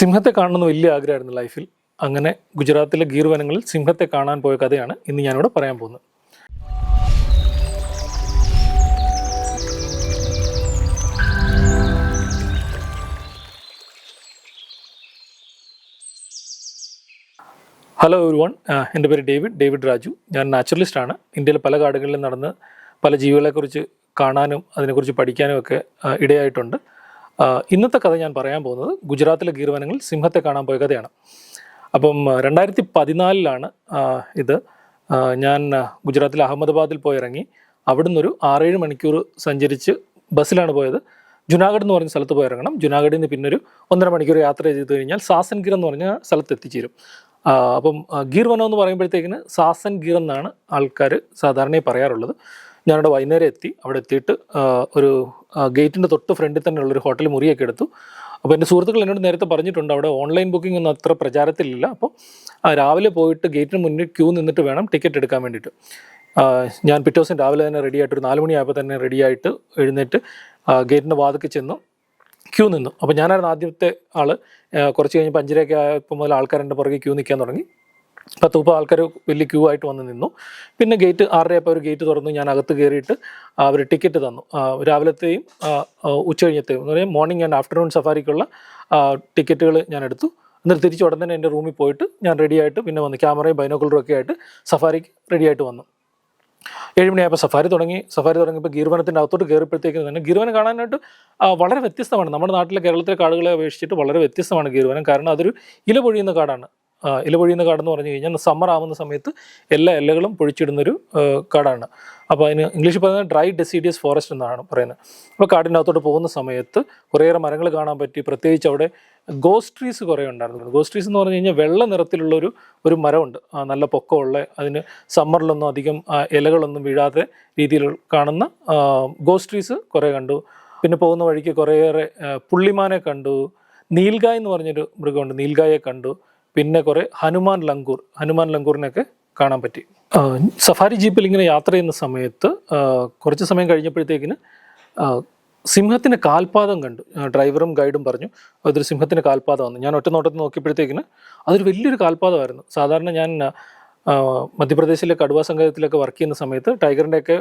സിംഹത്തെ കാണണമെന്ന് വലിയ ആഗ്രഹമായിരുന്നു ലൈഫിൽ. അങ്ങനെ ഗുജറാത്തിലെ ഗീർ വനങ്ങളിൽ സിംഹത്തെ കാണാൻ പോയ കഥയാണ് ഇന്ന് ഞാനിവിടെ പറയാൻ പോകുന്നത്. ഹലോ എവരി വൺ, എൻ്റെ പേര് ഡേവിഡ് രാജു. ഞാൻ നാച്ചുറലിസ്റ്റാണ്. ഇന്ത്യയിലെ പല കാടുകളിലും നടന്ന് പല ജീവികളെക്കുറിച്ച് കാണാനും അതിനെക്കുറിച്ച് പഠിക്കാനും ഒക്കെ ഇടയായിട്ടുണ്ട്. ഇന്നത്തെ കഥ ഞാൻ പറയാൻ പോകുന്നത് ഗുജറാത്തിലെ ഗീർ വനങ്ങളിൽ സിംഹത്തെ കാണാൻ പോയ കഥയാണ്. അപ്പം 2014 ഇത്. ഞാൻ ഗുജറാത്തിലെ അഹമ്മദാബാദിൽ പോയി ഇറങ്ങി. അവിടുന്ന് ഒരു 6-7 മണിക്കൂർ സഞ്ചരിച്ച് ബസ്സിലാണ് പോയത്. ജുനാഗഡ് എന്ന് പറഞ്ഞ സ്ഥലത്ത് പോയി ഇറങ്ങണം. ജുനാഗഡിൽ നിന്ന് പിന്നെ ഒരു 1.5 മണിക്കൂർ യാത്ര ചെയ്ത് കഴിഞ്ഞാൽ സാസൻ ഗീർ എന്ന് പറഞ്ഞ സ്ഥലത്ത് എത്തിച്ചേരും. അപ്പം ഗീർ വനം എന്ന് പറയുമ്പോഴത്തേക്കിന് സാസൻ ഗീർ എന്നാണ് ആൾക്കാർ സാധാരണയായി പറയാറുള്ളത്. ഞാനവിടെ വൈകുന്നേരം എത്തി. അവിടെ എത്തിയിട്ട് ഒരു ഗേറ്റിൻ്റെ തൊട്ട് ഫ്രണ്ടിൽ തന്നെ ഉള്ളൊരു ഹോട്ടൽ മുറിയൊക്കെ എടുത്തു. അപ്പോൾ എൻ്റെ സുഹൃത്തുക്കൾ എന്നോട് നേരത്തെ പറഞ്ഞിട്ടുണ്ട് അവിടെ ഓൺലൈൻ ബുക്കിംഗ് ഒന്നും അത്ര പ്രചാരത്തിലില്ല. അപ്പോൾ രാവിലെ പോയിട്ട് ഗേറ്റിന് മുന്നിൽ ക്യൂ നിന്നിട്ട് വേണം ടിക്കറ്റ് എടുക്കാൻ വേണ്ടിയിട്ട്. ഞാൻ പിറ്റേ ദിവസം രാവിലെ തന്നെ റെഡിയായിട്ട് ഒരു 4 മണിയായപ്പോൾ തന്നെ റെഡിയായിട്ട് എഴുന്നേറ്റ് ഗേറ്റിൻ്റെ വാതിൽക്ക് ചെന്നു ക്യൂ നിന്നു. അപ്പോൾ ഞാനായിരുന്നു ആദ്യത്തെ ആൾ. കുറച്ച് കഴിഞ്ഞ് 5:30 ആയപ്പോൾ മുതൽ ആൾക്കാരെൻ്റെ പുറകെ ക്യൂ നിൽക്കാൻ തുടങ്ങി. 10-30 ആൾക്കാർ വലിയ ക്യൂ ആയിട്ട് വന്ന് നിന്നു. പിന്നെ ഗേറ്റ് 6:30 ആയപ്പോൾ ഒരു ഗേറ്റ് തുറന്നു. ഞാൻ അകത്ത് കയറിയിട്ട് അവർ ടിക്കറ്റ് തന്നു. രാവിലത്തെയും ഉച്ച കഴിഞ്ഞത്തെയും എന്ന് പറയുമ്പോൾ മോർണിംഗ് ആൻഡ് ആഫ്റ്റർനൂൺ സഫാരിക്കുള്ള ടിക്കറ്റുകൾ ഞാൻ എടുത്തു. എന്നിട്ട് തിരിച്ച് ഉടൻ തന്നെ എൻ്റെ റൂമിൽ പോയിട്ട് ഞാൻ റെഡിയായിട്ട് പിന്നെ വന്നു. ക്യാമറയും ബൈനോക്കുലറും ഒക്കെ ആയിട്ട് സഫാരിക്ക് റെഡിയായിട്ട് വന്നു. 7 മണിയായപ്പോൾ സഫാരി തുടങ്ങിയപ്പോൾ ഗീർ വനത്തിൻ്റെ അകത്തോട്ട് കയറിയപ്പോഴത്തേക്കും തന്നെ ഗീർ വനം കാണാനായിട്ട് വളരെ വ്യത്യസ്തമാണ്. നമ്മുടെ നാട്ടിലെ കേരളത്തിലെ കാടുകളെ അപേക്ഷിച്ചിട്ട് വളരെ വ്യത്യസ്തമാണ് ഗീർ വനം. കാരണം അതൊരു ഇല പൊഴിയുന്ന കാടാണ്. ഇല പൊഴിയുന്ന കാടെന്ന് പറഞ്ഞു കഴിഞ്ഞാൽ സമ്മർ ആവുന്ന സമയത്ത് എല്ലാ ഇലകളും പൊഴിച്ചിടുന്നൊരു കാടാണ്. അപ്പോൾ അതിന് ഇംഗ്ലീഷിൽ പറയുന്നത് ഡ്രൈ ഡെസിഡിയസ് ഫോറസ്റ്റ് എന്നാണ് പറയുന്നത്. അപ്പോൾ കാടിൻ്റെ അകത്തോട്ട് പോകുന്ന സമയത്ത് കുറേയേറെ മരങ്ങൾ കാണാൻ പറ്റി. പ്രത്യേകിച്ച് അവിടെ ഗോസ്റ്റ് ട്രീസ് കുറേ ഉണ്ടായിരുന്നു. ഗോസ്റ്റ് ട്രീസ് എന്ന് പറഞ്ഞു കഴിഞ്ഞാൽ വെള്ള നിറത്തിലുള്ളൊരു മരമുണ്ട്, നല്ല പൊക്കമുള്ള. അതിന് സമ്മറിലൊന്നും അധികം ഇലകളൊന്നും വീഴാത്ത രീതിയിൽ കാണുന്ന ഗോസ്റ്റ് ട്രീസ് കുറേ കണ്ടു. പിന്നെ പോകുന്ന വഴിക്ക് കുറേയേറെ പുള്ളിമാനെ കണ്ടു. നീൽഗായ് എന്ന് പറഞ്ഞൊരു മൃഗമുണ്ട്, നീൽഗായെ കണ്ടു. പിന്നെ കുറേ ഹനുമാൻ ലങ്കൂറിനെയൊക്കെ കാണാൻ പറ്റി. സഫാരി ജീപ്പിൽ ഇങ്ങനെ യാത്ര ചെയ്യുന്ന സമയത്ത് കുറച്ച് സമയം കഴിഞ്ഞപ്പോഴത്തേക്കിന് സിംഹത്തിൻ്റെ കാൽപാദം കണ്ടു. ഡ്രൈവറും ഗൈഡും പറഞ്ഞു അതൊരു സിംഹത്തിൻ്റെ കാൽപാദം വന്നു. ഞാൻ ഒറ്റ നോട്ടത്തിൽ നോക്കിയപ്പോഴത്തേക്കിന് അതൊരു വലിയൊരു കാൽപാദമായിരുന്നു. സാധാരണ ഞാൻ മധ്യപ്രദേശിലെ കടുവ സംഘത്തിലൊക്കെ വർക്ക് ചെയ്യുന്ന സമയത്ത് ടൈഗറിൻ്റെയൊക്കെ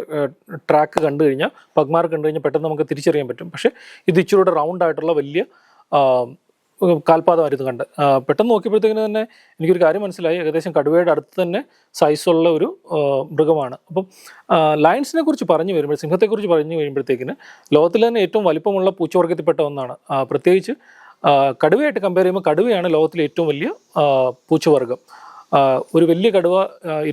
ട്രാക്ക് കണ്ടു കഴിഞ്ഞാൽ, പഗ്മാർക്ക് കണ്ടു കഴിഞ്ഞാൽ പെട്ടെന്ന് നമുക്ക് തിരിച്ചറിയാൻ പറ്റും. പക്ഷേ ഇത് ഇച്ചിരൂടെ റൗണ്ട് ആയിട്ടുള്ള വലിയ കാൽപാദമായിരുന്നു കണ്ട്. പെട്ടെന്ന് നോക്കിയപ്പോഴത്തേക്കിന് തന്നെ എനിക്കൊരു കാര്യം മനസ്സിലായി. ഏകദേശം കടുവയുടെ അടുത്ത് തന്നെ സൈസുള്ള ഒരു മൃഗമാണ്. അപ്പം ലയൺസിനെ കുറിച്ച് പറഞ്ഞു വരുമ്പോൾ, സിംഹത്തെക്കുറിച്ച് പറഞ്ഞു വരുമ്പോഴത്തേക്കിന് ലോകത്തിലെ തന്നെ ഏറ്റവും വലിപ്പമുള്ള പൂച്ചവർഗത്തിൽപ്പെട്ട ഒന്നാണ്. പ്രത്യേകിച്ച് കടുവയായിട്ട് കമ്പയർ ചെയ്യുമ്പോൾ കടുവയാണ് ലോകത്തിലെ ഏറ്റവും വലിയ പൂച്ചവർഗം. ഒരു വലിയ കടുവ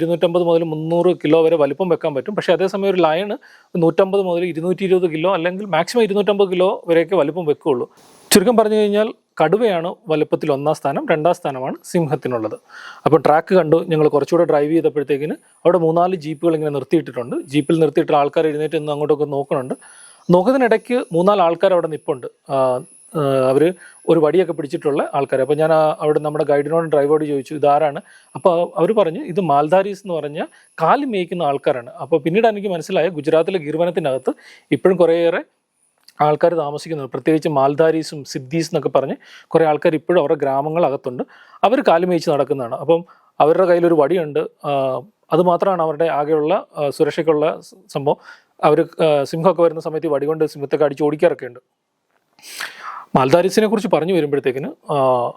250 മുതൽ 300 കിലോ വരെ വലിപ്പം വെക്കാൻ പറ്റും. പക്ഷേ അതേസമയം ഒരു ലയണ് 150 മുതൽ 220 കിലോ അല്ലെങ്കിൽ മാക്സിമം 250 കിലോ വരെയൊക്കെ വലിപ്പം വെക്കുകയുള്ളൂ. ചുരുക്കം പറഞ്ഞു കഴിഞ്ഞാൽ കടുവയാണ് വലുപ്പത്തിൽ 1ാം സ്ഥാനം, 2ാം സ്ഥാനമാണ് സിംഹത്തിനുള്ളത്. അപ്പോൾ ട്രാക്ക് കണ്ടു. ഞങ്ങൾ കുറച്ചുകൂടെ ഡ്രൈവ് ചെയ്തപ്പോഴത്തേക്കിന് അവിടെ 3-4 ജീപ്പുകൾ ഇങ്ങനെ നിർത്തിയിട്ടിട്ടുണ്ട്. ജീപ്പിൽ നിർത്തിയിട്ട് ആൾക്കാർ എഴുന്നേറ്റ് നിന്ന് അങ്ങോട്ടൊക്കെ നോക്കുന്നുണ്ട്. നോക്കുന്നതിനിടയ്ക്ക് 3-4 ആൾക്കാർ അവിടെ നിൽപ്പുണ്ട്. അവർ ഒരു വടിയൊക്കെ പിടിച്ചിട്ടുള്ള ആൾക്കാർ. അപ്പോൾ ഞാൻ അവിടെ നമ്മുടെ ഗൈഡിനോട് ഡ്രൈവറോട് ചോദിച്ചു ഇതാരാണ്. അപ്പോൾ അവർ പറഞ്ഞു ഇത് മാൽധാരീസ് എന്ന് പറഞ്ഞാൽ കാലി മേയ്ക്കുന്ന ആൾക്കാരാണ്. അപ്പോൾ പിന്നീട് എനിക്ക് മനസ്സിലായ ഗുജറാത്തിലെ ഗീർ വനത്തിനകത്ത് ഇപ്പോഴും കുറേയേറെ ആൾക്കാർ താമസിക്കുന്നുണ്ട്. പ്രത്യേകിച്ച് മാൽധാരീസും സിദ്ധീസ് എന്നൊക്കെ പറഞ്ഞ് കുറേ ആൾക്കാർ ഇപ്പോഴും അവരുടെ ഗ്രാമങ്ങളകത്തുണ്ട്. അവർ കാലി മേയിച്ച് നടക്കുന്നതാണ്. അപ്പം അവരുടെ കയ്യിലൊരു വടിയുണ്ട്. അതുമാത്രമാണ് അവരുടെ ആകെയുള്ള സുരക്ഷയ്ക്കുള്ള സംഭവം. അവർ സിംഹമൊക്കെ വരുന്ന സമയത്ത് വടി കൊണ്ട് സിംഹത്തൊക്കെ അടിച്ച് ഓടിക്കാറൊക്കെ ഉണ്ട്. മാൽധാരീസിനെ കുറിച്ച് പറഞ്ഞു വരുമ്പോഴത്തേക്കിന്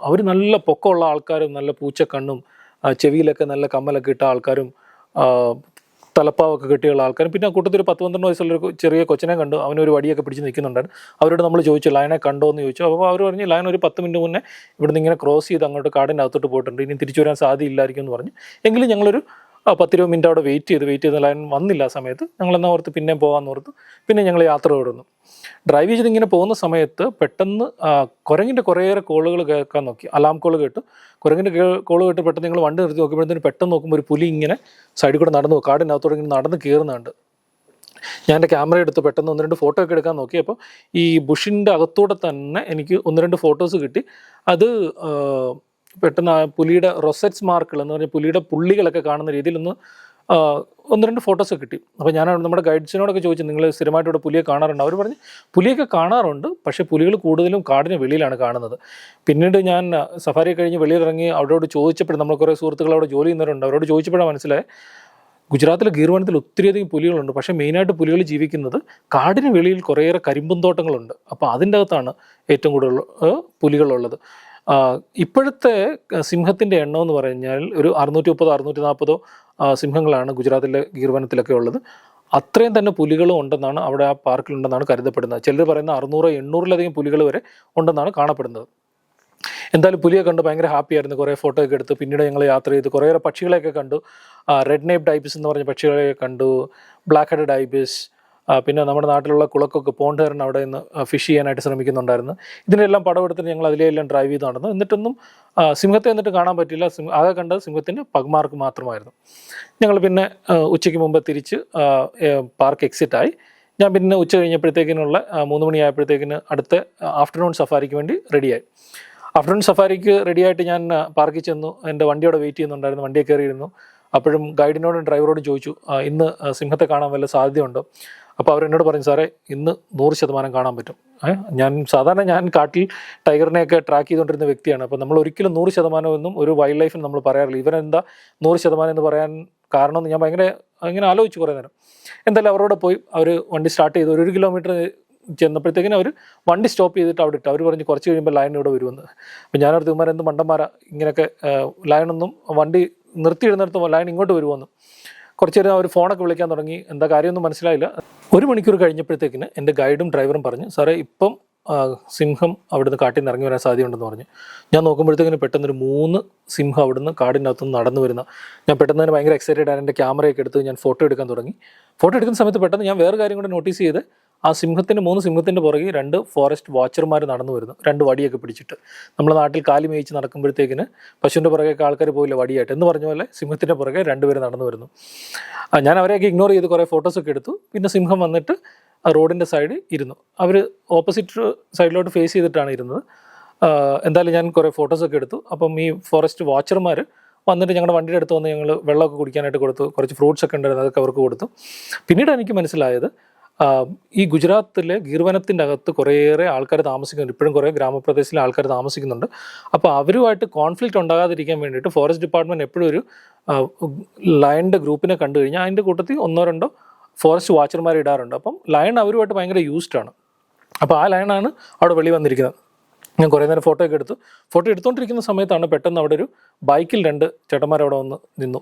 അവർ നല്ല പൊക്കമുള്ള ആൾക്കാരും നല്ല പൂച്ചക്കണ്ണും ചെവിയിലൊക്കെ നല്ല കമ്മലൊക്കെ ഇട്ട ആൾക്കാരും തലപ്പാവൊക്കെ കെട്ടിയുള്ള ആൾക്കാരും പിന്നെ കൂട്ടത്തിൽ 10-12 വയസ്സുള്ളൊരു ചെറിയ കൊച്ചിനെ കണ്ടു. അവനൊരു വടിയൊക്കെ പിടിച്ച് നിൽക്കുന്നുണ്ടായിരുന്നു. അവരോട് നമ്മൾ ചോദിച്ചു ലയനെ കണ്ടോ എന്ന് ചോദിച്ചു. അപ്പോൾ അവർ പറഞ്ഞു ലയൻ ഒരു 10 മിനിറ്റ് മുന്നേ ഇവിടുന്ന് ഇങ്ങനെ ക്രോസ് ചെയ്ത് അങ്ങോട്ട് കാടിൻ്റെ അകത്തോട്ട് പോയിട്ടുണ്ട്, ഇനി തിരിച്ചു വരാൻ സാധ്യതയില്ലായിരിക്കും എന്ന് പറഞ്ഞു. എങ്കിലും ഞങ്ങളൊരു 10-20 മിനിറ്റ് അവിടെ വെയിറ്റ് ചെയ്ത് ലയൻ വന്നില്ല. ആ സമയത്ത് ഞങ്ങളെന്നാ ഓർത്ത് പിന്നെയും പോകാമെന്ന് ഓർത്ത് പിന്നെ ഞങ്ങൾ യാത്ര തുടർന്നു. ഡ്രൈവ് ചെയ്ത് ഇങ്ങനെ പോകുന്ന സമയത്ത് പെട്ടെന്ന് കുരങ്ങിൻ്റെ കുറേയേറെ കോളുകൾ കേൾക്കാൻ നോക്കി. അലാം കോൾ കേട്ടു. കുരങ്ങിൻ്റെ കോൾ കേട്ട് പെട്ടെന്ന് ഞങ്ങൾ വണ്ടി നിർത്തി നോക്കുമ്പോഴത്തേന് പെട്ടെന്ന് നോക്കുമ്പോൾ ഒരു പുലി ഇങ്ങനെ സൈഡിൽ കൂടെ നടന്നു കാടിനകത്തോടെ ഇങ്ങനെ നടന്ന് കയറുന്നുണ്ട്. ഞാൻ എൻ്റെ ക്യാമറ എടുത്ത് പെട്ടെന്ന് 1-2 ഫോട്ടോ ഒക്കെ എടുക്കാൻ നോക്കി. അപ്പോൾ ഈ ബുഷിൻ്റെ അകത്തൂടെ തന്നെ എനിക്ക് 1-2 ഫോട്ടോസ് കിട്ടി. അത് പെട്ടെന്ന് പുലിയുടെ റൊസെറ്റ്സ് മാർക്കുകൾ എന്ന് പറഞ്ഞാൽ പുലിയുടെ പുള്ളികളൊക്കെ കാണുന്ന രീതിയിലൊന്ന് ഒന്ന് രണ്ട് ഫോട്ടോസൊക്കെ കിട്ടി. അപ്പോൾ ഞാൻ നമ്മുടെ ഗൈഡ്സിനോടൊക്കെ ചോദിച്ചു, നിങ്ങൾ സ്ഥിരമായിട്ട് ഇവിടെ പുലിയെ കാണാറുണ്ട്? അവർ പറഞ്ഞ് പുലിയൊക്കെ കാണാറുണ്ട്, പക്ഷേ പുലികൾ കൂടുതലും കാടിന് വെളിയിലാണ് കാണുന്നത്. പിന്നീട് ഞാൻ സഫാരി കഴിഞ്ഞ് വെളിയിലിറങ്ങി അവരോട് ചോദിച്ചപ്പോഴും, നമ്മൾ കുറേ സുഹൃത്തുക്കൾ അവിടെ ജോലി ചെയ്യുന്നവരുണ്ട്, അവരോട് ചോദിച്ചപ്പോഴാണ് മനസ്സിലായത് ഗുജറാത്തിലെ ഗീർ വനത്തിൽ ഒത്തിരിയധികം പുലികളുണ്ട്. പക്ഷേ മെയിനായിട്ട് പുലികൾ ജീവിക്കുന്നത് കാടിന് വെളിയിൽ കുറേയേറെ കരിമ്പും തോട്ടങ്ങളുണ്ട്. അപ്പോൾ അതിൻ്റെ അകത്താണ് ഏറ്റവും കൂടുതൽ പുലികളുള്ളത്. ഇപ്പോഴത്തെ സിംഹത്തിൻ്റെ എണ്ണം എന്ന് പറഞ്ഞാൽ ഒരു 630 640 സിംഹങ്ങളാണ് ഗുജറാത്തിലെ ഗീർ വനത്തിലൊക്കെ ഉള്ളത്. അത്രയും തന്നെ പുലികളും ഉണ്ടെന്നാണ് അവിടെ ആ പാർക്കിലുണ്ടെന്നാണ് കരുതപ്പെടുന്നത്. ചിലർ പറയുന്ന 600 800-ലധികം പുലികൾ വരെ ഉണ്ടെന്നാണ് കാണപ്പെടുന്നത്. എന്തായാലും പുലിയെ കണ്ട് ഭയങ്കര ഹാപ്പി ആയിരുന്നു. കുറേ ഫോട്ടോ ഒക്കെ എടുത്ത് പിന്നീട് ഞങ്ങൾ യാത്ര ചെയ്ത് കുറേയേറെ പക്ഷികളെയൊക്കെ കണ്ടു. റെഡ് നെയ്പ്ഡ് ഐബിസ് എന്ന് പറഞ്ഞ പക്ഷികളെയൊക്കെ കണ്ടു, ബ്ലാക്ക് ഹെഡഡ് ഐബിസ്, പിന്നെ നമ്മുടെ നാട്ടിലുള്ള കുളക്കൊക്കെ പോണ്ട് ഹെറൺ അവിടെ നിന്ന് ഫിഷ് ചെയ്യാനായിട്ട് ശ്രമിക്കുന്നുണ്ടായിരുന്നു. ഇതിനെല്ലാം പടമെടുത്തിട്ട് ഞങ്ങൾ അതിലെല്ലാം ഡ്രൈവ് ചെയ്ത് നടന്നു. എന്നിട്ടൊന്നും സിംഹത്തെ എന്നിട്ട് കാണാൻ പറ്റില്ല. ആകെ കണ്ടത് സിംഹത്തിൻ്റെ പഗ്മാർക്ക് മാത്രമായിരുന്നു. ഞങ്ങൾ പിന്നെ ഉച്ചയ്ക്ക് മുമ്പ് തിരിച്ച് പാർക്ക് എക്സിറ്റായി. ഞാൻ പിന്നെ ഉച്ച കഴിഞ്ഞപ്പോഴത്തേക്കിനുള്ള 3 മണിയായപ്പോഴത്തേക്കിന് അടുത്ത ആഫ്റ്റർനൂൺ സഫാരിക്ക് വേണ്ടി റെഡിയായി. ആഫ്റ്റർനൂൺ സഫാരിക്ക് റെഡിയായിട്ട് ഞാൻ പാർക്കിൽ ചെന്നു. എൻ്റെ വണ്ടിയോടെ വെയിറ്റ് ചെയ്യുന്നുണ്ടായിരുന്നു. വണ്ടിയെ കയറിയിരുന്നു. അപ്പോഴും ഗൈഡിനോടും ഡ്രൈവറോടും ചോദിച്ചു, ഇന്ന് സിംഹത്തെ കാണാൻ വല്ല സാധ്യതയുണ്ടോ? അപ്പോൾ അവരെന്നോട് പറഞ്ഞു, സാറേ ഇന്ന് 100% കാണാൻ പറ്റും. ഞാൻ കാട്ടിൽ ടൈഗറിനെയൊക്കെ ട്രാക്ക് ചെയ്തുകൊണ്ടിരുന്ന വ്യക്തിയാണ്. അപ്പോൾ നമ്മൾ ഒരിക്കലും 100% എന്നും ഒരു വൈൽഡ് ലൈഫിന് നമ്മൾ പറയാറില്ല. ഇവരെന്താ 100% എന്ന് പറയാൻ കാരണമെന്ന് ഞാൻ ഇങ്ങനെ ആലോചിച്ചു കുറേ നേരം. എന്തായാലും അവരോട് പോയി അവർ വണ്ടി സ്റ്റാർട്ട് ചെയ്തു. 1 കിലോമീറ്റർ ചെന്നപ്പോഴത്തേക്കിനും അവർ വണ്ടി സ്റ്റോപ്പ് ചെയ്തിട്ട് അവിടെ ഇട്ട്. അവർ പറഞ്ഞ് കുറച്ച് കഴിയുമ്പോൾ ലൈൻ ഇവിടെ വരുമെന്ന്. അപ്പോൾ ഞാനടുത്ത് എന്ത് മണ്ടന്മാരാ ഇങ്ങനെയൊക്കെ ലൈനൊന്നും വണ്ടി നിർത്തിയിടുന്നിടത്ത് ലൈൻ ഇങ്ങോട്ട് വരുമെന്ന്. കുറച്ച് നേരം അവർ ഫോണൊക്കെ വിളിക്കാൻ തുടങ്ങി. എന്താ കാര്യമൊന്നും മനസ്സിലായില്ല. 1 മണിക്കൂർ കഴിഞ്ഞപ്പോഴത്തേക്കിന് എൻ്റെ ഗൈഡും ഡ്രൈവറും പറഞ്ഞു, സാറേ ഇപ്പം സിംഹം അവിടുന്ന് കാട്ടിൽ നിന്ന് ഇറങ്ങി വരാൻ സാധ്യതയുണ്ടെന്ന് പറഞ്ഞു. ഞാൻ നോക്കുമ്പോഴത്തേക്കിന് പെട്ടെന്നൊരു 3 സിംഹം അവിടുന്ന് കാടിനകത്തുനിന്ന് നടന്നു വരുന്ന. ഞാൻ പെട്ടെന്ന് തന്നെ ഭയങ്കര എക്സൈറ്റഡ് ആയി എൻ്റെ ക്യാമറയൊക്കെ എടുത്ത് ഞാൻ ഫോട്ടോ എടുക്കാൻ തുടങ്ങി. ഫോട്ടോ എടുക്കുന്ന സമയത്ത് പെട്ടെന്ന് ഞാൻ വേറെ കാര്യം കൂടെ നോട്ടീസ് ചെയ്ത്, ആ 3 സിംഹത്തിൻ്റെ പുറകെ 2 ഫോറസ്റ്റ് വാച്ചർമാർ നടന്നു വരുന്നു, 2 വടിയൊക്കെ പിടിച്ചിട്ട്. നമ്മുടെ നാട്ടിൽ കാലി മേയിച്ച് നടക്കുമ്പോഴത്തേക്കിന് പശുവിൻ്റെ പുറകെയൊക്കെ ആൾക്കാർ പോയില്ല വടിയായിട്ട് എന്ന് പറഞ്ഞ പോലെ സിംഹത്തിൻ്റെ പുറകെ 2 പേര് നടന്നു വരുന്നു. ഞാൻ അവരെയൊക്കെ ഇഗ്നോർ ചെയ്ത് കുറേ ഫോട്ടോസൊക്കെ എടുത്തു. പിന്നെ സിംഹം വന്നിട്ട് റോഡിൻ്റെ സൈഡിൽ ഇരുന്നു. അവർ ഓപ്പോസിറ്റ് സൈഡിലോട്ട് ഫേസ് ചെയ്തിട്ടാണ് ഇരുന്നത്. എന്തായാലും ഞാൻ കുറേ ഫോട്ടോസൊക്കെ എടുത്തു. അപ്പം ഈ ഫോറസ്റ്റ് വാച്ചർമാർ വന്നിട്ട് ഞങ്ങളുടെ വണ്ടിയുടെ അടുത്ത് വന്ന് ഞങ്ങൾ വെള്ളമൊക്കെ കുടിക്കാനായിട്ട് കൊടുത്തു. കുറച്ച് ഫ്രൂട്ട്സ് ഒക്കെ ഉണ്ടായിരുന്നു, അതൊക്കെ അവർക്ക് കൊടുത്തു. പിന്നീട് എനിക്ക് മനസ്സിലായത്, ഈ ഗുജറാത്തിലെ ഗീർ വനത്തിൻ്റെ അകത്ത് കുറേയേറെ ആൾക്കാർ താമസിക്കുന്നുണ്ട്. ഇപ്പോഴും കുറേ ഗ്രാമപ്രദേശത്തിലെ ആൾക്കാർ താമസിക്കുന്നുണ്ട്. അപ്പോൾ അവരുമായിട്ട് കോൺഫ്ലിക്റ്റ് ഉണ്ടാകാതിരിക്കാൻ വേണ്ടിയിട്ട് ഫോറസ്റ്റ് ഡിപ്പാർട്ട്മെൻറ്റ് എപ്പോഴും ഒരു ലയണിൻ്റെ ഗ്രൂപ്പിനെ കണ്ടു കഴിഞ്ഞാൽ അതിൻ്റെ കൂട്ടത്തിൽ 1-2 ഫോറസ്റ്റ് വാച്ചർമാർ ഇടാറുണ്ട്. അപ്പം ലയൺ അവരുമായിട്ട് ഭയങ്കര യൂസ്ഡാണ്. അപ്പോൾ ആ ലയണാണ് അവിടെ വെളി വന്നിരിക്കുന്നത്. ഞാൻ കുറേ നേരം ഫോട്ടോ ഒക്കെ എടുത്തു. ഫോട്ടോ എടുത്തുകൊണ്ടിരിക്കുന്ന സമയത്താണ് പെട്ടെന്ന് അവിടെ ഒരു ബൈക്കിൽ 2 ചേട്ടന്മാർ അവിടെ വന്ന് നിന്നു.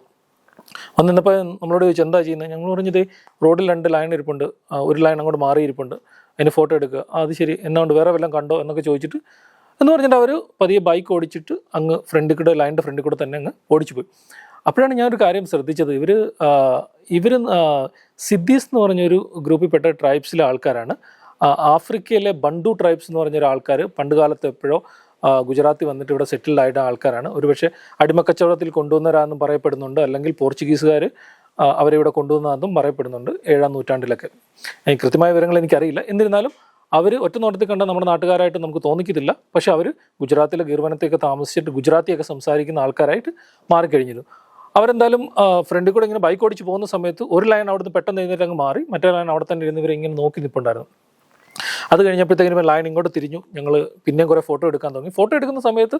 വന്നിരുന്നപ്പോൾ നമ്മളോട് ചോദിച്ചു, എന്താ ചെയ്യുന്നത്? ഞങ്ങൾ പറഞ്ഞത് റോഡിൽ 2 ലൈൻ ഇരിപ്പുണ്ട്, ഒരു ലൈൻ അങ്ങോട്ട് മാറിയിരിപ്പുണ്ട്, അതിന് ഫോട്ടോ എടുക്കുക. അത് ശരി, എന്നാണ്ട് വേറെ വല്ലതും കണ്ടോ എന്നൊക്കെ ചോദിച്ചിട്ട് എന്ന് പറഞ്ഞിട്ട് അവർ പതിയെ ബൈക്ക് ഓടിച്ചിട്ട് അങ്ങ് ലൈനിൻ്റെ ഫ്രണ്ടിൽ കൂടെ തന്നെ അങ്ങ് ഓടിച്ചു പോയി. അപ്പോഴാണ് ഞാനൊരു കാര്യം ശ്രദ്ധിച്ചത്. ഇവർ സിദ്ധീസ് എന്ന് പറഞ്ഞൊരു ഗ്രൂപ്പിൽപ്പെട്ട ട്രൈബ്സിലെ ആൾക്കാരാണ്. ആഫ്രിക്കയിലെ ബണ്ടു ട്രൈബ്സ് എന്ന് പറഞ്ഞൊരു ആൾക്കാർ പണ്ട് കാലത്ത് എപ്പോഴോ ഗുജറാത്തിൽ വന്നിട്ട് ഇവിടെ സെറ്റിൽഡ് ആയിട്ട് ആൾക്കാരാണ്. ഒരുപക്ഷെ അടിമക്കച്ചവടത്തിൽ കൊണ്ടുവന്നവരാണെന്നും പറയപ്പെടുന്നുണ്ട്, അല്ലെങ്കിൽ പോർച്ചുഗീസുകാർ അവരിവിടെ കൊണ്ടുവന്നതെന്നും പറയപ്പെടുന്നുണ്ട് 7-ാം നൂറ്റാണ്ടിലൊക്കെ. കൃത്യമായ വിവരങ്ങൾ എനിക്കറിയില്ല. എന്നിരുന്നാലും അവർ ഒറ്റ നോട്ടത്തിൽ കണ്ടാൽ നമ്മുടെ നാട്ടുകാരായിട്ട് നമുക്ക് തോന്നിക്കത്തില്ല. പക്ഷേ അവർ ഗുജറാത്തിലെ ഗീർ വനത്തെയൊക്കെ താമസിച്ചിട്ട് ഗുജറാത്തിയൊക്കെ സംസാരിക്കുന്ന ആൾക്കാരായിട്ട് മാറിക്കഴിഞ്ഞിരുന്നു. അവരെന്തായാലും ഫ്രണ്ടിൽ കൂടെ ഇങ്ങനെ ബൈക്ക് ഓടിച്ച് പോകുന്ന സമയത്ത് ഒരു ലൈൻ അവിടുന്ന് പെട്ടെന്ന് എഴുന്നേറ്റ് അങ്ങ് മാറി, മറ്റേ ലൈൻ അവിടെ തന്നെ ഇരുന്ന് ഇങ്ങനെ നോക്കി നിൽപ്പുണ്ടായിരുന്നു. അത് കഴിഞ്ഞപ്പോഴത്തേക്കും ലൈൻ ഇങ്ങോട്ട് തിരിഞ്ഞു. ഞങ്ങൾ പിന്നെയും കുറേ ഫോട്ടോ എടുക്കാൻ തുടങ്ങി. ഫോട്ടോ എടുക്കുന്ന സമയത്ത്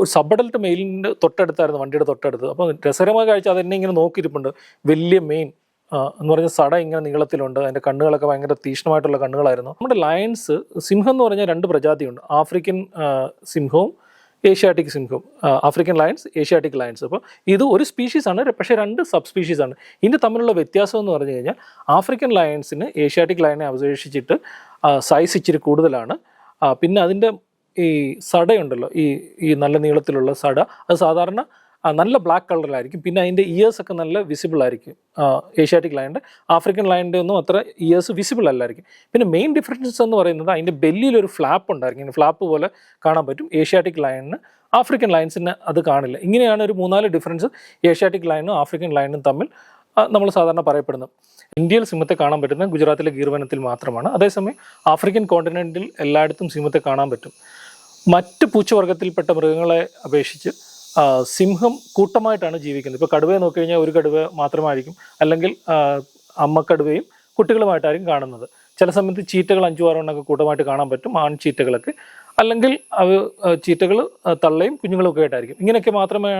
ഒരു സബ് അഡൽട്ട് മെയിലിൻ്റെ തൊട്ടടുത്തായിരുന്നു, വണ്ടിയുടെ തൊട്ടടുത്ത്. അപ്പോൾ രസകരമായ കാഴ്ച, അതെന്നെ ഇങ്ങനെ നോക്കിയിരിപ്പുണ്ട്. വലിയ മെയിൻ എന്ന് പറഞ്ഞ സട ഇങ്ങനെ നീളത്തിലുണ്ട്. അതിൻ്റെ കണ്ണുകളൊക്കെ ഭയങ്കര തീക്ഷ്ണമായിട്ടുള്ള കണ്ണുകളായിരുന്നു. നമ്മുടെ ലയൺസ്, സിംഹം എന്ന് പറഞ്ഞാൽ 2 പ്രജാതിയുണ്ട്, ആഫ്രിക്കൻ സിംഹവും ഏഷ്യാറ്റിക് സിംഹവും. African lions, Asiatic lions. അപ്പോൾ ഇത് ഒരു സ്പീഷീസാണ്, പക്ഷേ 2 സബ് സ്പീഷീസാണ്. ഇതിൻ്റെ തമ്മിലുള്ള വ്യത്യാസം എന്ന് പറഞ്ഞു കഴിഞ്ഞാൽ ആഫ്രിക്കൻ ലയൺസിന് ഏഷ്യാറ്റിക് ലയനെ അപേക്ഷിച്ചിട്ട് സൈസ് ഇച്ചിരി കൂടുതലാണ്. പിന്നെ അതിൻ്റെ ഈ സടയുണ്ടല്ലോ, ഈ നല്ല നീളത്തിലുള്ള സട, അത് സാധാരണ നല്ല ബ്ലാക്ക് കളറിലായിരിക്കും. പിന്നെ അതിൻ്റെ ഇയേഴ്സൊക്കെ നല്ല വിസിബിൾ ആയിരിക്കും ഏഷ്യാറ്റിക് ലയൻ്റെ. ആഫ്രിക്കൻ ലയൻ്റെ ഒന്നും അത്ര ഇയേഴ്സ് വിസിബിൾ അല്ലായിരിക്കും. പിന്നെ മെയിൻ ഡിഫറൻസ് എന്ന് പറയുന്നത് അതിൻ്റെ ബെല്ലിയിലൊരു ഫ്ലാപ്പ് ഉണ്ടായിരിക്കും, ഇങ്ങനെ ഫ്ലാപ്പ് പോലെ കാണാൻ പറ്റും. ഏഷ്യാറ്റിക് ലയണിന്, ആഫ്രിക്കൻ ലയൺസിന് അത് കാണില്ല. ഇങ്ങനെയാണ് ഒരു 3-4 ഡിഫറൻസ് ഏഷ്യാറ്റിക് ലയനും ആഫ്രിക്കൻ ലയനും തമ്മിൽ നമ്മൾ സാധാരണ പറയപ്പെടുന്നത്. ഇന്ത്യയിൽ സിംഹത്തെ കാണാൻ പറ്റുന്നത് ഗുജറാത്തിലെ ഗീർ വനത്തിൽ മാത്രമാണ്. അതേസമയം ആഫ്രിക്കൻ കോണ്ടിനെൻറ്റിൽ എല്ലായിടത്തും സിംഹത്തെ കാണാൻ പറ്റും. മറ്റ് പൂച്ചവർഗത്തിൽപ്പെട്ട മൃഗങ്ങളെ അപേക്ഷിച്ച് സിംഹം കൂട്ടമായിട്ടാണ് ജീവിക്കുന്നത്. ഇപ്പോൾ കടുവയെ നോക്കിക്കഴിഞ്ഞാൽ ഒരു കടുവ മാത്രമായിരിക്കും, അല്ലെങ്കിൽ അമ്മക്കടുവയും കുട്ടികളുമായിട്ടായിരിക്കും കാണുന്നത്. ചില സമയത്ത് ചീറ്റകൾ 5-6 എണ്ണമൊക്കെ കൂട്ടമായിട്ട് കാണാൻ പറ്റും, ചീറ്റകളൊക്കെ. അല്ലെങ്കിൽ ചീറ്റകൾ തള്ളയും കുഞ്ഞുങ്ങളും ഒക്കെ ആയിട്ടായിരിക്കും. ഇങ്ങനെയൊക്കെ മാത്രമേ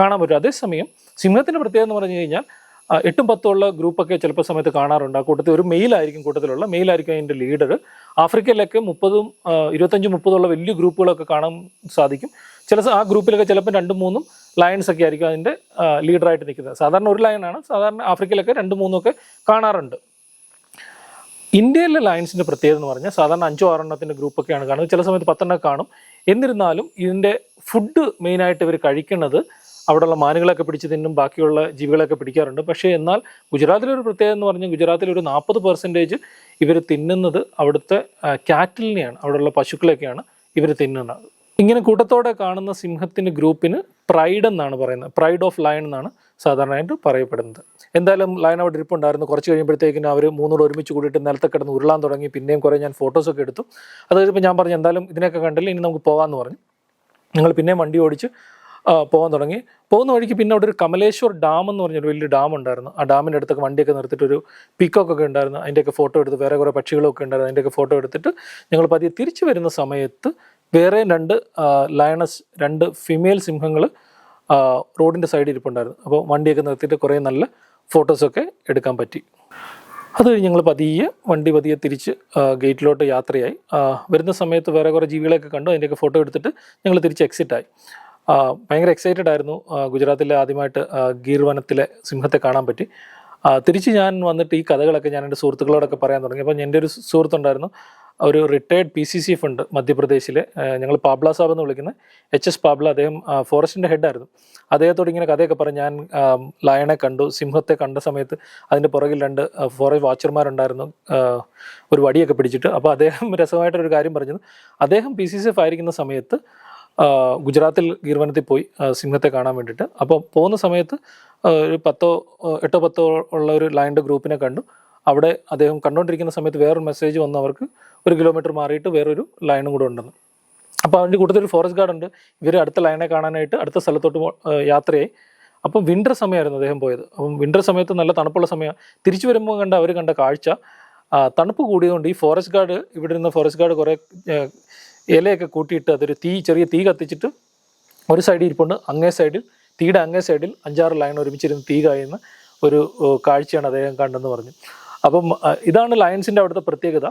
കാണാൻ പറ്റൂ. അതേസമയം സിംഹത്തിൻ്റെ പ്രത്യേകത എന്ന് പറഞ്ഞു കഴിഞ്ഞാൽ 8-10 ഉള്ള ഗ്രൂപ്പൊക്കെ ചിലപ്പോൾ സമയത്ത് കാണാറുണ്ട്. ആ കൂട്ടത്തിൽ ഒരു മെയിലായിരിക്കും, മെയിലായിരിക്കും അതിൻ്റെ ലീഡർ. ആഫ്രിക്കയിലൊക്കെ 25-30 ഉള്ള വലിയ ഗ്രൂപ്പുകളൊക്കെ കാണാൻ സാധിക്കും. ആ ഗ്രൂപ്പിലൊക്കെ ചിലപ്പോൾ 2-3 ലയൺസ് ഒക്കെ ആയിരിക്കും അതിൻ്റെ ലീഡറായിട്ട് നിൽക്കുന്നത്. സാധാരണ ഒരു ലയനാണ്, സാധാരണ ആഫ്രിക്കയിലൊക്കെ 2-3 ഒക്കെ കാണാറുണ്ട്. ഇന്ത്യയിലെ ലയൺസിൻ്റെ പ്രത്യേകത എന്ന് പറഞ്ഞാൽ സാധാരണ 5-6 എണ്ണത്തിൻ്റെ ഗ്രൂപ്പൊക്കെയാണ് കാണുന്നത്, ചില സമയത്ത് 10 എണ്ണം കാണും. എന്നിരുന്നാലും ഇതിൻ്റെ ഫുഡ് മെയിനായിട്ട് ഇവർ കഴിക്കുന്നത് അവിടെയുള്ള മാനുകളൊക്കെ പിടിച്ച് തിന്നും, ബാക്കിയുള്ള ജീവികളൊക്കെ പിടിക്കാറുണ്ട്. പക്ഷേ എന്നാൽ ഗുജറാത്തിലൊരു പ്രത്യേകത എന്ന് പറഞ്ഞാൽ ഗുജറാത്തിലൊരു 40% ഇവർ തിന്നുന്നത് അവിടുത്തെ കാറ്റിലിനെയാണ്, അവിടെയുള്ള പശുക്കളൊക്കെയാണ് ഇവർ തിന്നുന്നത്. ഇങ്ങനെ കൂട്ടത്തോടെ കാണുന്ന സിംഹത്തിൻ്റെ ഗ്രൂപ്പിന് പ്രൈഡ് എന്നാണ് പറയുന്നത്. പ്രൈഡ് ഓഫ് ലയൺ എന്നാണ് സാധാരണയായിട്ട് പറയപ്പെടുന്നത്. എന്തായാലും ലയൺ അവിടെ ഇരിപ്പുണ്ടായിരുന്നു. കുറച്ച് കഴിയുമ്പോഴത്തേക്കിനും അവർ മൂന്നൂടെ ഒരുമിച്ച് കൂടിയിട്ട് നിലത്തെ കിടന്ന് ഉരുളാൻ തുടങ്ങി. പിന്നെയും കുറേ ഞാൻ ഫോട്ടോസൊക്കെ എടുത്തു. അത് കഴിഞ്ഞപ്പോൾ ഞാൻ പറഞ്ഞു എന്തായാലും ഇതിനൊക്കെ കണ്ടില്ല, ഇനി നമുക്ക് പോകാമെന്ന് പറഞ്ഞു. ഞങ്ങൾ പിന്നെയും വണ്ടി ഓടിച്ച് പോകാൻ തുടങ്ങി. പോകുന്ന വഴിക്ക് പിന്നെ അവിടെ ഒരു കമലേശ്വർ ഡാം എന്ന് പറഞ്ഞൊരു വലിയ ഡാം ഉണ്ടായിരുന്നു. ആ ഡാമിൻ്റെ അടുത്തൊക്കെ വണ്ടിയൊക്കെ നിർത്തിയിട്ടൊരു പീക്കോക്കൊക്കെ ഉണ്ടായിരുന്നു, അതിൻ്റെയൊക്കെ ഫോട്ടോ എടുത്ത്, വേറെ കുറേ പക്ഷികളൊക്കെ ഉണ്ടായിരുന്നു, അതിൻ്റെയൊക്കെ ഫോട്ടോ എടുത്തിട്ട് ഞങ്ങൾ പതിയെ തിരിച്ചു വരുന്ന സമയത്ത് വേറെ 2 ലയണസ്, 2 ഫീമെയിൽ സിംഹങ്ങൾ റോഡിൻ്റെ സൈഡിൽ ഇരിപ്പുണ്ടായിരുന്നു. അപ്പോൾ വണ്ടിയൊക്കെ നിർത്തിയിട്ട് കുറേ നല്ല ഫോട്ടോസൊക്കെ എടുക്കാൻ പറ്റി. അത് കഴിഞ്ഞ് ഞങ്ങൾ പതിയെ തിരിച്ച് ഗേറ്റിലോട്ട് യാത്രയായി. വരുന്ന സമയത്ത് വേറെ കുറേ ജീവികളെയൊക്കെ കണ്ടു, അതിൻ്റെയൊക്കെ ഫോട്ടോ എടുത്തിട്ട് ഞങ്ങൾ തിരിച്ച് എക്സിറ്റായി. ഭയങ്കര എക്സൈറ്റഡ് ആയിരുന്നു. ഗുജറാത്തിലെ ആദ്യമായിട്ട് ഗീർ വനത്തിലെ സിംഹത്തെ കാണാൻ പറ്റി. തിരിച്ച് ഞാൻ വന്നിട്ട് ഈ കഥകളൊക്കെ ഞാൻ എൻ്റെ സുഹൃത്തുക്കളോടൊക്കെ പറയാൻ തുടങ്ങി. അപ്പോൾ എൻ്റെ ഒരു സുഹൃത്തുണ്ടായിരുന്നു, ഒരു റിട്ടയർഡ് PCC ഫണ്ട് മധ്യപ്രദേശിലെ, ഞങ്ങൾ പാബ്ല സാബ് എന്ന് വിളിക്കുന്ന HS പാബ്ല. അദ്ദേഹം ഫോറസ്റ്റിൻ്റെ ഹെഡായിരുന്നു. അദ്ദേഹത്തോട് ഇങ്ങനെ കഥയൊക്കെ പറഞ്ഞ് ഞാൻ ലയണെ കണ്ടു, സിംഹത്തെ കണ്ട സമയത്ത് അതിൻ്റെ പുറകിൽ 2 ഫോറസ്റ്റ് വാച്ചർമാരുണ്ടായിരുന്നു, ഒരു വടിയൊക്കെ പിടിച്ചിട്ട്. അപ്പോൾ അദ്ദേഹം രസമായിട്ടൊരു കാര്യം പറഞ്ഞത്, അദ്ദേഹം PCCF ആയിരിക്കുന്ന സമയത്ത് ഗുജറാത്തിൽ ഗീർവനത്തിൽ പോയി സിംഹത്തെ കാണാൻ വേണ്ടിയിട്ട്. അപ്പോൾ പോകുന്ന സമയത്ത് ഒരു 8-10 ഉള്ള ഒരു ലയൻ്റെ ഗ്രൂപ്പിനെ കണ്ടു. അവിടെ അദ്ദേഹം കണ്ടുകൊണ്ടിരിക്കുന്ന സമയത്ത് വേറൊരു മെസ്സേജ് വന്നു, അവർക്ക് 1 കിലോമീറ്റർ മാറിയിട്ട് വേറൊരു ലയണും കൂടെ ഉണ്ടെന്ന്. അപ്പോൾ അതിൻ്റെ കൂട്ടത്തിൽ ഒരു ഫോറസ്റ്റ് ഗാർഡ് ഉണ്ട്. ഇവർ അടുത്ത ലയനെ കാണാനായിട്ട് അടുത്ത സ്ഥലത്തോട്ട് യാത്രയായി. അപ്പം വിൻ്റർ സമയമായിരുന്നു അദ്ദേഹം പോയത്. അപ്പം വിൻ്റർ സമയത്ത് നല്ല തണുപ്പുള്ള സമയമാണ്. തിരിച്ചു വരുമ്പോൾ അവർ കണ്ട കാഴ്ച, തണുപ്പ് കൂടിയതുകൊണ്ട് ഈ ഫോറസ്റ്റ് ഗാർഡ്, ഇവിടെ ഇരുന്ന ഫോറസ്റ്റ് ഗാർഡ് കുറേ ഇലയൊക്കെ കൂട്ടിയിട്ട് അതൊരു ചെറിയ തീ കത്തിച്ചിട്ട് ഒരു സൈഡിൽ ഇരിപ്പുണ്ട്, തീയുടെ അങ്ങേ സൈഡിൽ 5-6 ലയൺ ഒരുമിച്ചിരുന്ന് തീ കായുന്ന ഒരു കാഴ്ചയാണ് അദ്ദേഹം കണ്ടെന്ന് പറഞ്ഞു. അപ്പം ഇതാണ് ലയൺസിൻ്റെ അവിടുത്തെ പ്രത്യേകത.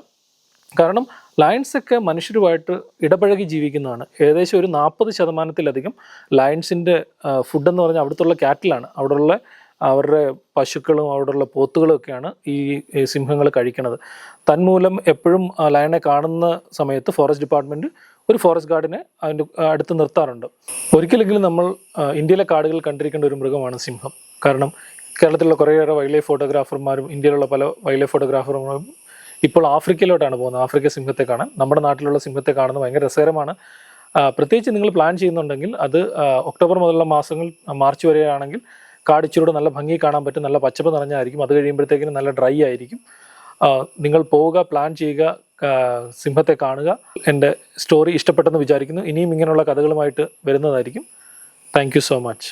കാരണം ലയൺസൊക്കെ മനുഷ്യരുമായിട്ട് ഇടപഴകി ജീവിക്കുന്നതാണ്. ഏകദേശം ഒരു 40%-ലധികം ലയൺസിൻ്റെ ഫുഡെന്ന് പറഞ്ഞാൽ അവിടുത്തെ കാറ്റിലാണ്, അവിടെയുള്ള അവരുടെ പശുക്കളും അവിടെയുള്ള പോത്തുകളും ഒക്കെയാണ് ഈ സിംഹങ്ങൾ കഴിക്കുന്നത്. തന്മൂലം എപ്പോഴും ലയണെ കാണുന്ന സമയത്ത് ഫോറസ്റ്റ് ഡിപ്പാർട്ട്മെൻറ്റ് ഒരു ഫോറസ്റ്റ് ഗാർഡിനെ അതിൻ്റെ അടുത്ത് നിർത്താറുണ്ട്. ഒരിക്കലെങ്കിലും നമ്മൾ ഇന്ത്യയിലെ കാടുകൾ കണ്ടിരിക്കേണ്ട ഒരു മൃഗമാണ് സിംഹം. കാരണം കേരളത്തിലുള്ള കുറേയേറെ വൈൽഡ് ലൈഫ് ഫോട്ടോഗ്രാഫർമാരും ഇന്ത്യയിലുള്ള പല വൈൽഡ് ലൈഫ് ഫോട്ടോഗ്രാഫർമാരും ഇപ്പോൾ ആഫ്രിക്കയിലോട്ടാണ് പോകുന്നത്, ആഫ്രിക്ക സിംഹത്തെ കാണാൻ. നമ്മുടെ നാട്ടിലുള്ള സിംഹത്തെ കാണുന്നത് ഭയങ്കര രസകരമാണ്. പ്രത്യേകിച്ച് നിങ്ങൾ പ്ലാൻ ചെയ്യുന്നുണ്ടെങ്കിൽ അത് ഒക്ടോബർ മുതലുള്ള മാസങ്ങൾ, മാർച്ച് വരെയാണെങ്കിൽ കാട് ഇച്ചിരൂടെ നല്ല ഭംഗി കാണാൻ പറ്റും, നല്ല പച്ചപ്പ് നിറഞ്ഞായിരിക്കും. അത് കഴിയുമ്പോഴത്തേക്കിനും നല്ല ഡ്രൈ ആയിരിക്കും. നിങ്ങൾ പോവുക, പ്ലാൻ ചെയ്യുക, സിംഹത്തെ കാണുക. എൻ്റെ സ്റ്റോറി ഇഷ്ടപ്പെട്ടെന്ന് വിചാരിക്കുന്നു. ഇനിയും ഇങ്ങനെയുള്ള കഥകളുമായിട്ട് വരുന്നതായിരിക്കും. Thank you so much.